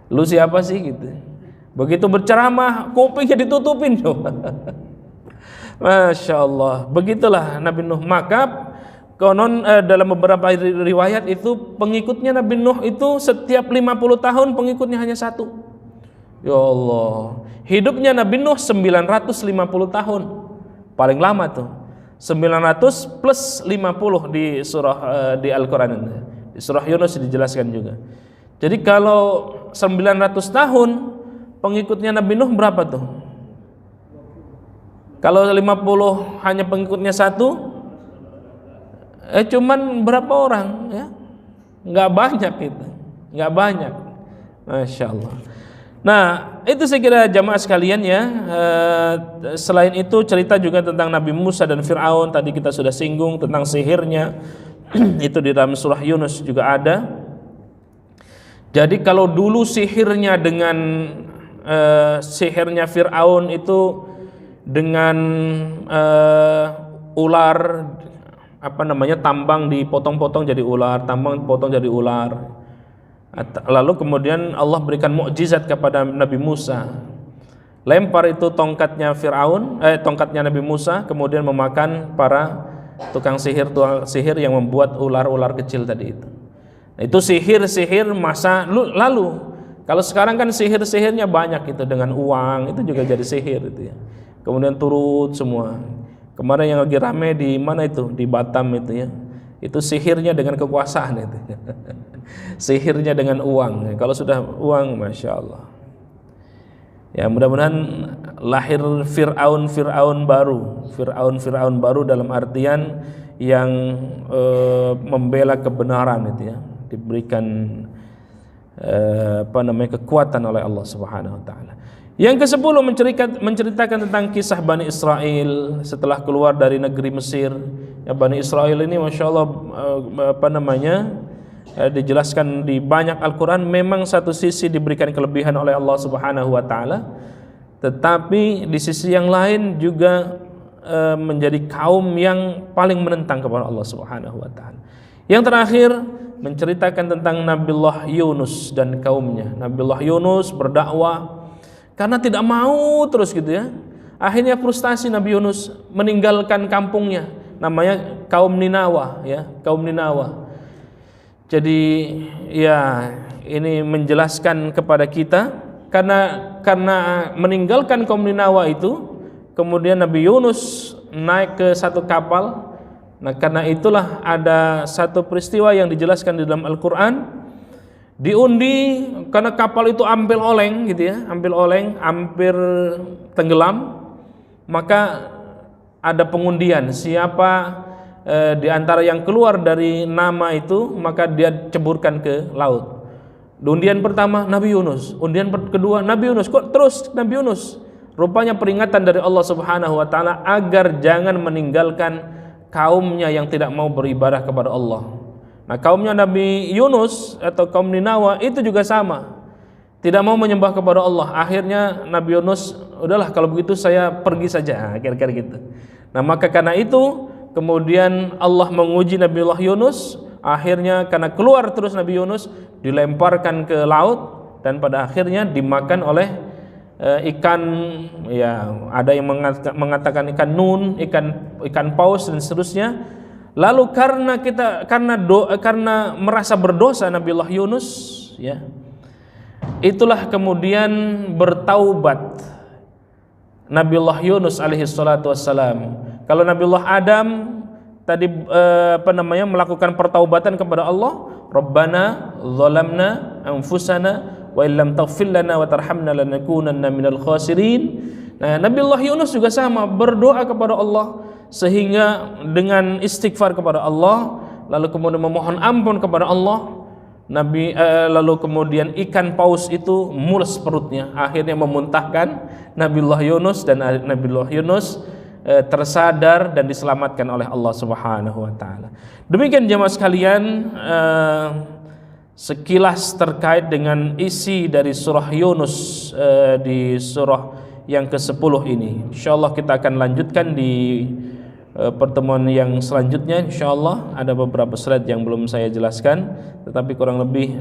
Lu siapa sih gitu. Begitu berceramah, kupingnya ditutupin coba. Masya Allah, begitulah Nabi Nuh. Maka konon dalam beberapa riwayat itu pengikutnya Nabi Nuh itu setiap 50 tahun pengikutnya hanya satu. Ya Allah, hidupnya Nabi Nuh 950 tahun, paling lama tuh. 900 plus 50 di surah di Al-Quran, di surah Yunus dijelaskan juga. Jadi kalau 900 tahun pengikutnya Nabi Nuh berapa tuh? Kalau 50 hanya pengikutnya satu, cuman berapa orang ya? Nggak banyak itu, nggak banyak. Masya Allah. Nah, itu saya kira jamaah sekalian ya. Selain itu cerita juga tentang Nabi Musa dan Fir'aun, tadi kita sudah singgung tentang sihirnya. Itu di dalam surah Yunus juga ada. Jadi kalau dulu sihirnya dengan sihirnya Fir'aun itu dengan ular, tambang dipotong-potong jadi ular, tambang dipotong jadi ular. Lalu kemudian Allah berikan mukjizat kepada Nabi Musa. Lempar itu tongkatnya tongkatnya Nabi Musa, kemudian memakan para tukang sihir yang membuat ular-ular kecil tadi itu. Nah, itu sihir masa lalu. Kalau sekarang kan sihir-sihirnya banyak itu, dengan uang itu juga jadi sihir itu ya. Kemudian turut semua. Kemarin yang lagi rame di mana itu, di Batam itu ya, itu sihirnya dengan kekuasaan itu. Sihirnya dengan uang. Kalau sudah uang, Masya Allah ya, mudah-mudahan lahir Fir'aun baru dalam artian yang membela kebenaran itu ya, diberikan kekuatan oleh Allah Subhanahu wa taala. Yang ke-10 menceritakan tentang kisah Bani Israel setelah keluar dari negeri Mesir. Ya, Bani Israel ini Masya Allah dijelaskan di banyak Al-Quran. Memang satu sisi diberikan kelebihan oleh Allah Subhanahu wa taala, tetapi di sisi yang lain juga menjadi kaum yang paling menentang kepada Allah Subhanahu wa taala. Yang terakhir menceritakan tentang Nabiullah Yunus dan kaumnya. Nabiullah Yunus berdakwah karena tidak mau terus gitu ya. Akhirnya frustasi Nabi Yunus meninggalkan kampungnya, namanya kaum Ninawa ya, kaum Ninawa. Jadi ya ini menjelaskan kepada kita karena meninggalkan kaum Ninawa itu, kemudian Nabi Yunus naik ke satu kapal. Nah, karena itulah ada satu peristiwa yang dijelaskan di dalam Al-Qur'an, diundi karena kapal itu hampir oleng gitu ya, hampir tenggelam, maka ada pengundian siapa di antara yang keluar dari nama itu, maka dia ceburkan ke laut. Undian pertama Nabi Yunus, undian kedua Nabi Yunus, kok terus Nabi Yunus? Rupanya peringatan dari Allah Subhanahu wa taala agar jangan meninggalkan kaumnya yang tidak mau beribadah kepada Allah. Nah, kaumnya Nabi Yunus atau kaum Ninawa itu juga sama, tidak mau menyembah kepada Allah. Akhirnya Nabi Yunus, udahlah kalau begitu saya pergi saja, kira-kira gitu. Nah, maka karena itu kemudian Allah menguji Nabiullah Yunus. Akhirnya karena keluar terus Nabi Yunus, dilemparkan ke laut dan pada akhirnya dimakan oleh ikan, ya ada yang mengatakan ikan nun, ikan paus dan seterusnya. Lalu karena merasa berdosa Nabiullah Yunus ya, itulah kemudian bertaubat Nabiullah Yunus alaihi salatu wassalam. Kalau Nabiullah Adam tadi melakukan pertaubatan kepada Allah, Rabbana zalamna anfusana wa illam taghfir lana wa tarhamna lanakunanna minal khasirin. Nah, Nabiullah Yunus juga sama, berdoa kepada Allah sehingga dengan istighfar kepada Allah, lalu kemudian memohon ampun kepada Allah. Lalu kemudian ikan paus itu mules perutnya, akhirnya memuntahkan Nabiullah Yunus, dan Nabiullah Yunus tersadar dan diselamatkan oleh Allah Subhanahu wa taala. Demikian jemaah sekalian, sekilas terkait dengan isi dari surah Yunus di surah yang ke-10 ini. Insyaallah kita akan lanjutkan di pertemuan yang selanjutnya. Insyaallah ada beberapa slide yang belum saya jelaskan, tetapi kurang lebih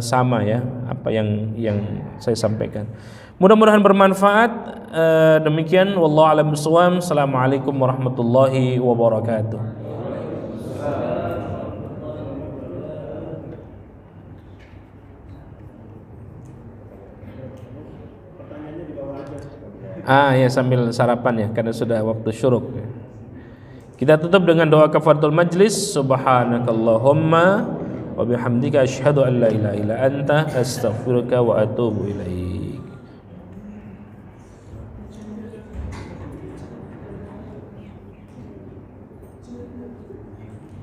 sama ya apa yang saya sampaikan. Mudah-mudahan bermanfaat. Demikian wallahu a'lam bishawab. Assalamualaikum warahmatullahi wabarakatuh. Ya sambil sarapan ya, karena sudah waktu syuruk. Kita tutup dengan doa kafaratul majlis. Subhanakallahumma wa bihamdika asyhadu an la ilaha illa anta astaghfiruka wa atubu ilaik.